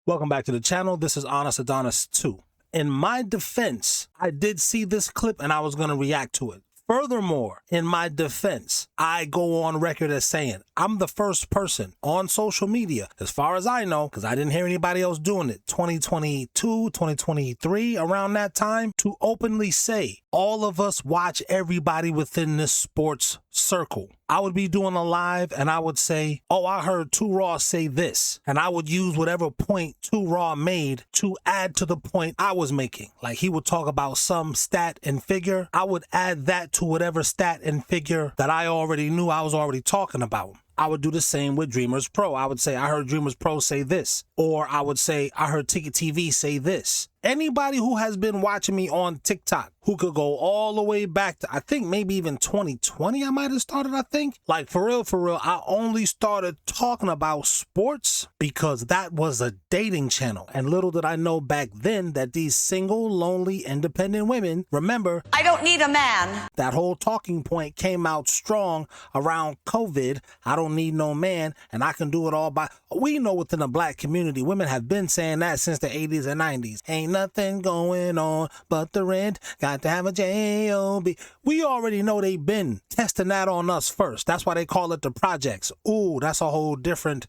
Welcome back to the channel. This is Adonis 2. In my defense, I did see this clip and I was going to react to it. Furthermore, in my defense, I go on record as saying I'm the first person on social media, as far as I know, because I didn't hear anybody else doing it, 2022, 2023, around that time, to openly say all of us watch everybody within this sports circle. I would be doing a live and I would say, oh, I heard 2 Raw say this. And I would use whatever point 2 Raw made to add to the point I was making. Like he would talk about some stat and figure. I would add that to whatever stat and figure that I already knew I was already talking about. I would do the same with Dreamers Pro. I would say, I heard Dreamers Pro say this. Or I would say, I heard Ticket TV say this. Anybody who has been watching me on TikTok, who could go all the way back to, I think maybe even 2020, I might have started, I think. Like for real, I only started talking about sports because that was a dating channel. And little did I know back then that these single, lonely, independent women, remember, I don't need a man. That whole talking point came out strong around COVID. I don't need no man and I can do it all by, we know within the black community, women have been saying that since the 80s and 90s. Ain't nothing going on but the rent, got to have a J-O-B. We already know they've been testing that on us first. That's why they call it the projects. Ooh, that's a whole different,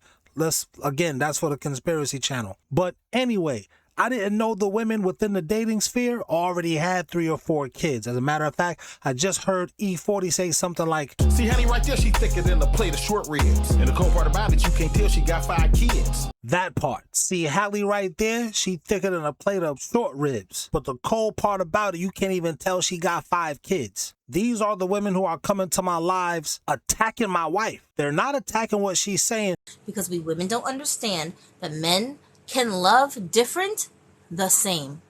again, that's for the conspiracy channel. But anyway, I didn't know the women within the dating sphere already had 3 or 4 kids. As a matter of fact, I just heard E40 say something like, see, honey, right there, she thicker than a plate of short ribs. And the cool part about it, you can't tell she got 5 kids. That part. See, Hallie right there, she thicker than a plate of short ribs. But the cold part about it, you can't even tell she got 5 kids. These are the women who are coming to my lives attacking my wife. They're not attacking what she's saying. Because we women don't understand that men can love different the same.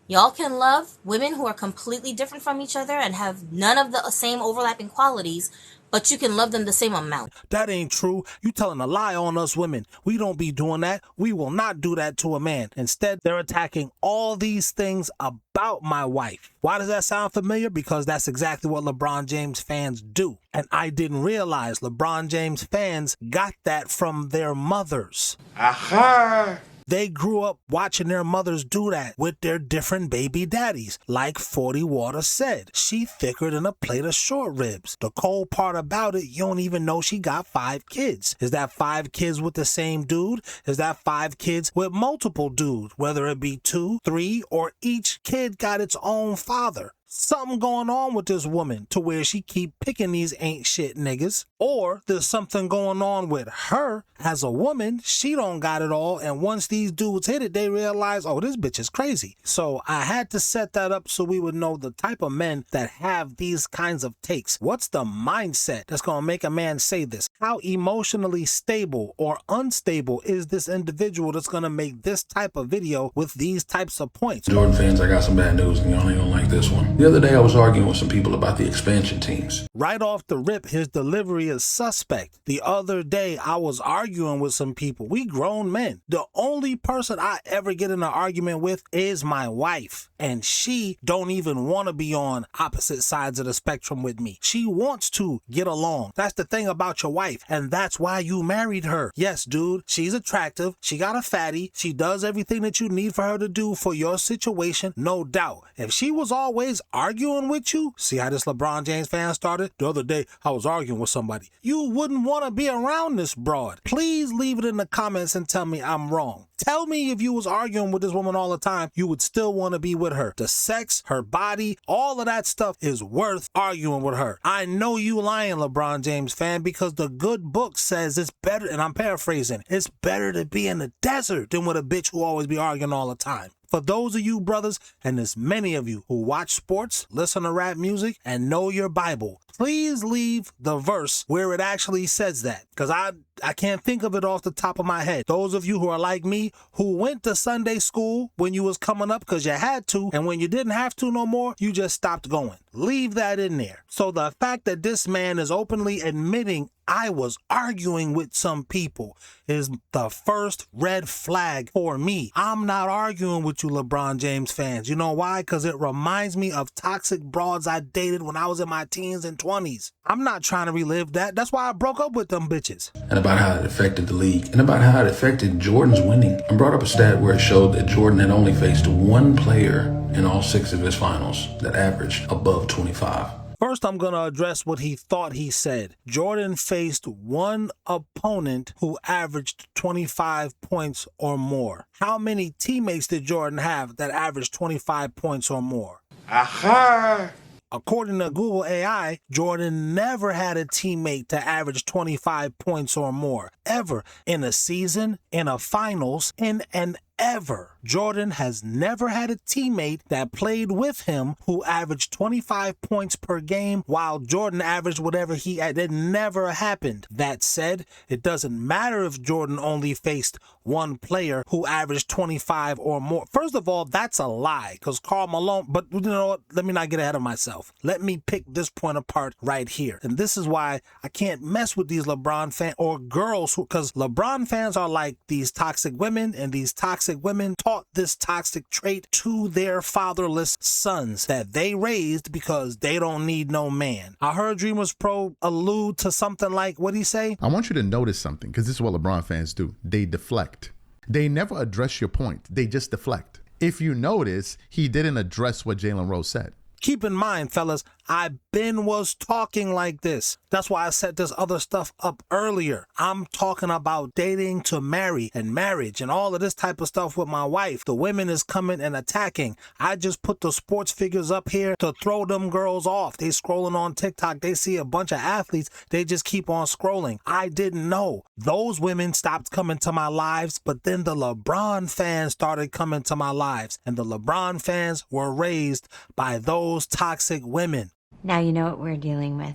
Y'all can love women who are completely different from each other and have none of the same overlapping qualities, but you can love them the same amount. That ain't true. You telling a lie on us women. We don't be doing that. We will not do that to a man. Instead, they're attacking all these things about my wife. Why does that sound familiar? Because that's exactly what LeBron James fans do. And I didn't realize LeBron James fans got that from their mothers. Aha! They grew up watching their mothers do that with their different baby daddies. Like 40 Water said, she thicker than a plate of short ribs. The cold part about it, you don't even know she got 5 kids. Is that 5 kids with the same dude? Is that 5 kids with multiple dudes? Whether it be 2, 3, or each kid got its own father. Something going on with this woman to where she keep picking these ain't shit niggas. Or there's something going on with her as a woman. She don't got it all. And once these dudes hit it, they realize, oh, this bitch is crazy. So I had to set that up so we would know the type of men that have these kinds of takes. What's the mindset that's going to make a man say this? How emotionally stable or unstable is this individual that's going to make this type of video with these types of points? Jordan fans, I got some bad news and y'all ain't gonna like this one. The other day I was arguing with some people about the expansion teams. Right off the rip, his delivery is suspect. The other day I was arguing with some people. We grown men. The only person I ever get in an argument with is my wife. And she don't even want to be on opposite sides of the spectrum with me. She wants to get along. That's the thing about your wife. And that's why you married her. Yes, dude, she's attractive. She got a fatty. She does everything that you need for her to do for your situation. No doubt. If she was always arguing with you, see how this LeBron James fan started? The other day, I was arguing with somebody. You wouldn't want to be around this broad. Please leave it in the comments and tell me I'm wrong. Tell me if you was arguing with this woman all the time, you would still want to be with her. The sex, her body, all of that stuff is worth arguing with her. I know you lying, LeBron James fan, because the good book says it's better, and I'm paraphrasing, it's better to be in the desert than with a bitch who always be arguing all the time. For those of you brothers, and there's many of you who watch sports, listen to rap music, and know your Bible, please leave the verse where it actually says that. Because I can't think of it off the top of my head. Those of you who are like me, who went to Sunday school when you was coming up because you had to, and when you didn't have to no more, you just stopped going. Leave that in there. So the fact that this man is openly admitting I was arguing with some people is the first red flag for me. I'm not arguing with you LeBron James fans. You know why? Because it reminds me of toxic broads I dated when I was in my teens and 20s. I'm not trying to relive that. That's why I broke up with them bitches. And about how it affected the league, and about how it affected Jordan's winning. I brought up a stat where it showed that Jordan had only faced one player in all 6 of his finals that averaged above 25. First, I'm going to address what he thought he said. Jordan faced one opponent who averaged 25 points or more. How many teammates did Jordan have that averaged 25 points or more? Aha! According to Google AI, Jordan never had a teammate to average 25 points or more, ever, in a season, in a finals, in an ever. Jordan has never had a teammate that played with him who averaged 25 points per game while Jordan averaged whatever he had. It never happened. That said, it doesn't matter if Jordan only faced one player who averaged 25 or more. First of all, that's a lie because Karl Malone, but you know what? Let me not get ahead of myself. Let me pick this point apart right here. And this is why I can't mess with these LeBron fans or girls because LeBron fans are like these toxic women, and these toxic women taught this toxic trait to their fatherless sons that they raised because they don't need no man. I heard Dreamers Pro allude to something like, what'd he say? I want you to notice something, because this is what LeBron fans do. They deflect. They never address your point. They just deflect. If you notice, he didn't address what Jalen Rose said. Keep in mind, fellas, I was talking like this. That's why I set this other stuff up earlier. I'm talking about dating to marry and marriage and all of this type of stuff with my wife. The women is coming and attacking. I just put the sports figures up here to throw them girls off. They scrolling on TikTok. They see a bunch of athletes. They just keep on scrolling. I didn't know. Those women stopped coming to my lives, but then the LeBron fans started coming to my lives. And the LeBron fans were raised by those toxic women. Now you know what we're dealing with.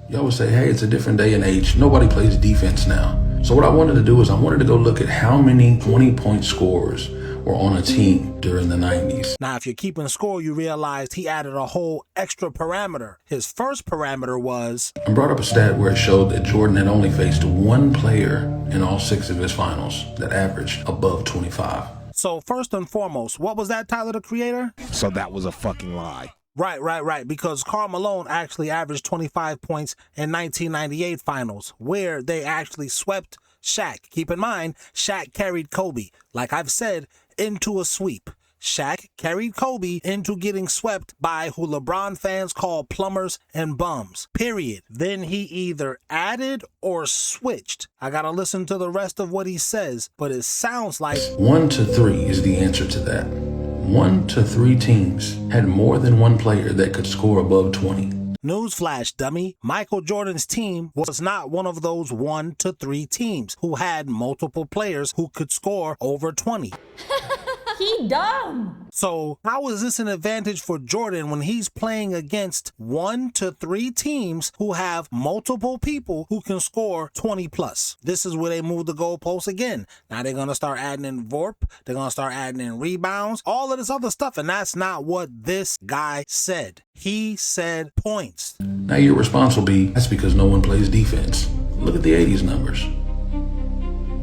You always say, hey, it's a different day and age. Nobody plays defense now. So what I wanted to do is I wanted to go look at how many 20-point scorers were on a team during the 90s. Now, if you're keeping score, you realized he added a whole extra parameter. His first parameter was... I brought up a stat where it showed that Jordan had only faced one player in all 6 of his finals that averaged above 25. So first and foremost, what was that, Tyler, the Creator? So that was a fucking lie. Right. Because Karl Malone actually averaged 25 points in 1998 finals, where they actually swept Shaq. Keep in mind, Shaq carried Kobe, like I've said, into a sweep. Shaq carried Kobe into getting swept by who LeBron fans call plumbers and bums, period. Then he either added or switched. I gotta listen to the rest of what he says, but it sounds like 1 to 3 is the answer to that. 1 to 3 teams had more than one player that could score above 20. Newsflash, dummy. Michael Jordan's team was not one of those 1 to 3 teams who had multiple players who could score over 20. He dumb. So how is this an advantage for Jordan when he's playing against 1 to 3 teams who have multiple people who can score 20 plus? This is where they move the goalposts again. Now they're going to start adding in VORP. They're going to start adding in rebounds, all of this other stuff. And that's not what this guy said. He said points. Now your response will be, that's because no one plays defense. Look at the 80s numbers.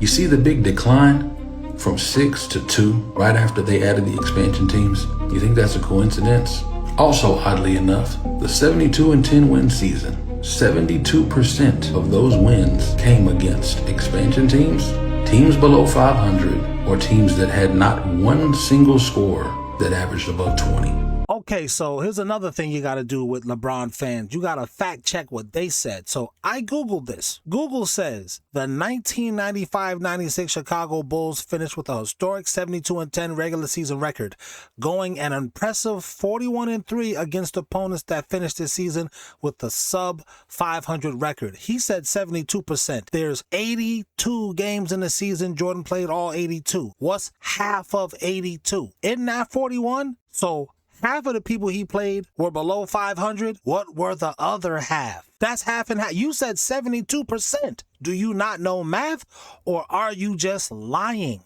You see the big decline? From 6 to 2, right after they added the expansion teams. You think that's a coincidence? Also, oddly enough, the 72-10 win season, 72% of those wins came against expansion teams, teams below 500, or teams that had not one single scorer that averaged above 20. Okay, so here's another thing you got to do with LeBron fans. You got to fact check what they said. So I Googled this. Google says the 1995-96 Chicago Bulls finished with a historic 72-10 regular season record, going an impressive 41-3 against opponents that finished the season with the sub-500 record. He said 72%. There's 82 games in the season. Jordan played all 82. What's half of 82? Isn't that 41? So half of the people he played were below 500. What were the other half? That's half and half. You said 72%. Do you not know math, or are you just lying?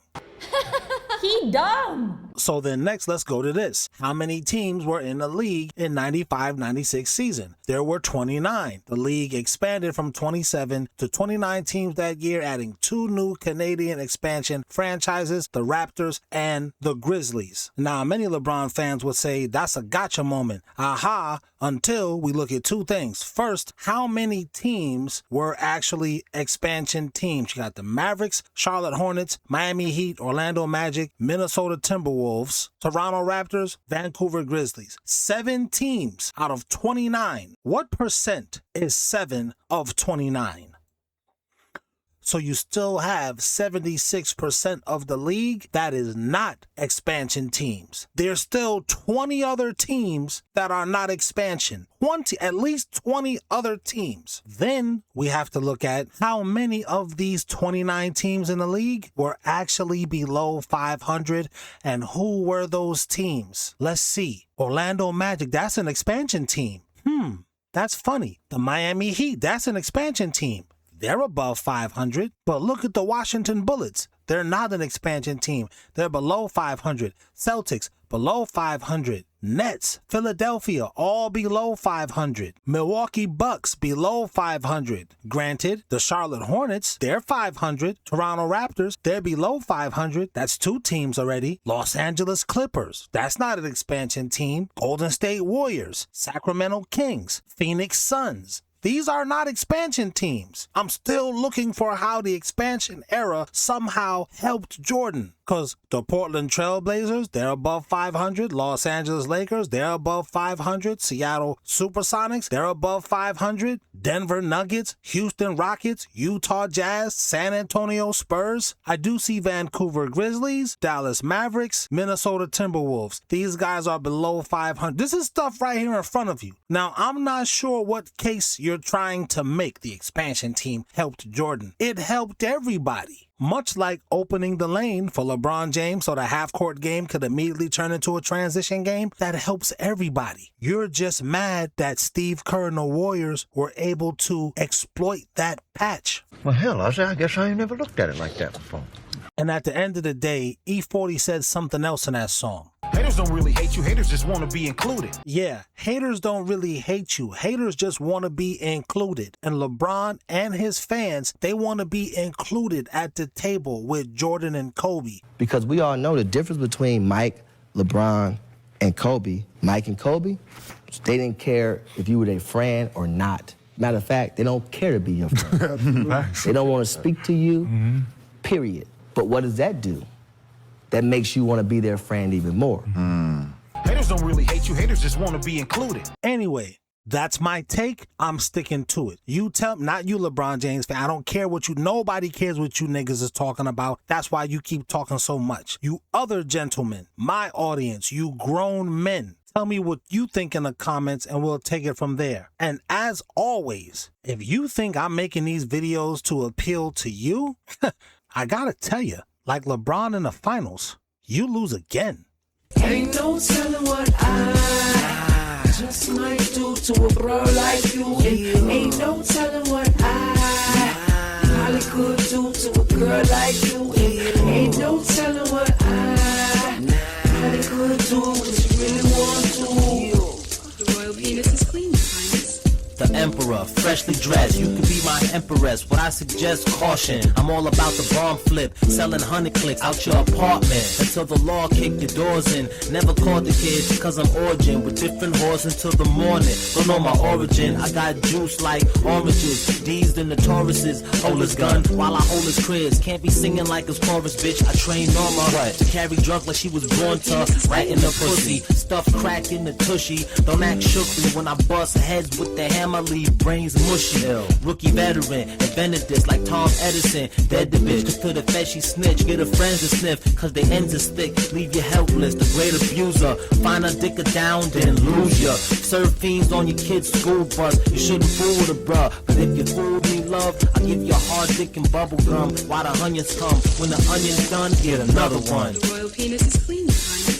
He dumb. So then next, let's go to this. How many teams were in the league in 95-96 season? There were 29. The league expanded from 27 to 29 teams that year, adding 2 new Canadian expansion franchises, the Raptors and the Grizzlies. Now, many LeBron fans would say that's a gotcha moment. Aha, until we look at 2 things. First, how many teams were actually expansion teams? You got the Mavericks, Charlotte Hornets, Miami Heat, Orlando Magic, Minnesota Timberwolves, Toronto Raptors, Vancouver Grizzlies. 7 teams out of 29. What percent is 7 of 29? So you still have 76% of the league that is not expansion teams. There's still 20 other teams that are not expansion. At least 20 other teams. Then we have to look at how many of these 29 teams in the league were actually below 500 and who were those teams. Let's see. Orlando Magic, that's an expansion team. That's funny. The Miami Heat, that's an expansion team. They're above 500, but look at the Washington Bullets. They're not an expansion team. They're below 500. Celtics, below 500. Nets, Philadelphia, all below 500. Milwaukee Bucks, below 500. Granted, the Charlotte Hornets, they're 500. Toronto Raptors, they're below 500. That's 2 teams already. Los Angeles Clippers, that's not an expansion team. Golden State Warriors, Sacramento Kings, Phoenix Suns. These are not expansion teams. I'm still looking for how the expansion era somehow helped Jordan. Because the Portland Trail Blazers, they're above 500. Los Angeles Lakers, they're above 500. Seattle Supersonics, they're above 500. Denver Nuggets, Houston Rockets, Utah Jazz, San Antonio Spurs. I do see Vancouver Grizzlies, Dallas Mavericks, Minnesota Timberwolves. These guys are below 500. This is stuff right here in front of you. Now, I'm not sure what case you're trying to make the expansion team helped Jordan. It helped everybody. Much like opening the lane for LeBron James so the half-court game could immediately turn into a transition game, that helps everybody. You're just mad that Steve Kerr and the Warriors were able to exploit that patch. Well, hell, I guess I ain't never looked at it like that before. And at the end of the day, E40 said something else in that song. Haters don't really hate you. Haters just want to be included. Yeah, haters don't really hate you. Haters just want to be included. And LeBron and his fans, they want to be included at the table with Jordan and Kobe. Because we all know the difference between Mike, LeBron, and Kobe. Mike and Kobe, they didn't care if you were their friend or not. Matter of fact, they don't care to be your friend. They don't want to speak to you, period. But what does that do? That makes you want to be their friend even more. Haters don't really hate you. Haters just want to be included. Anyway, that's my take. I'm sticking to it. You tell, not you, LeBron James fan. I don't care what you, nobody cares what you niggas is talking about. That's why you keep talking so much. You other gentlemen, my audience, you grown men, tell me what you think in the comments and we'll take it from there. And as always, if you think I'm making these videos to appeal to you, I gotta tell you, like LeBron in the finals, you lose again. Ain't no telling what I just might do to a bro like you. And ain't no telling what I probably could do to a girl like you. And ain't no telling what I probably could do what you really want to. The royal penis is clean, Highness. The emperor, freshly dressed, you can be my empress. What I suggest, caution. I'm all about the bomb flip, selling 100 clicks out your apartment until the law kick the doors in. Never caught the kid, cause I'm origin with different whores until the morning. Don't know my origin, I got juice like oranges. D's in the Tauruses, hold his gun while I hold his cribs. Can't be singing like his chorus, bitch. I trained Norma to carry drugs like she was born tough. Right in the pussy, stuff crack in the tushy. Don't act shookly when I bust heads with the hammer. Leave brains mushy. Rookie veteran, invented this like Tom Edison. Dead the bitch, cause to the fed she snitch. Get her friends to sniff, cause they ends are thick. Leave you helpless, the great abuser. Find a dicker down, then lose ya. Serve fiends on your kid's school bus. You shouldn't fool with a bruh. But if you fool me, love, I'll give you a hard dick and bubble gum. While the onions come, when the onion's done, get another one. The royal penis is clean, Highness.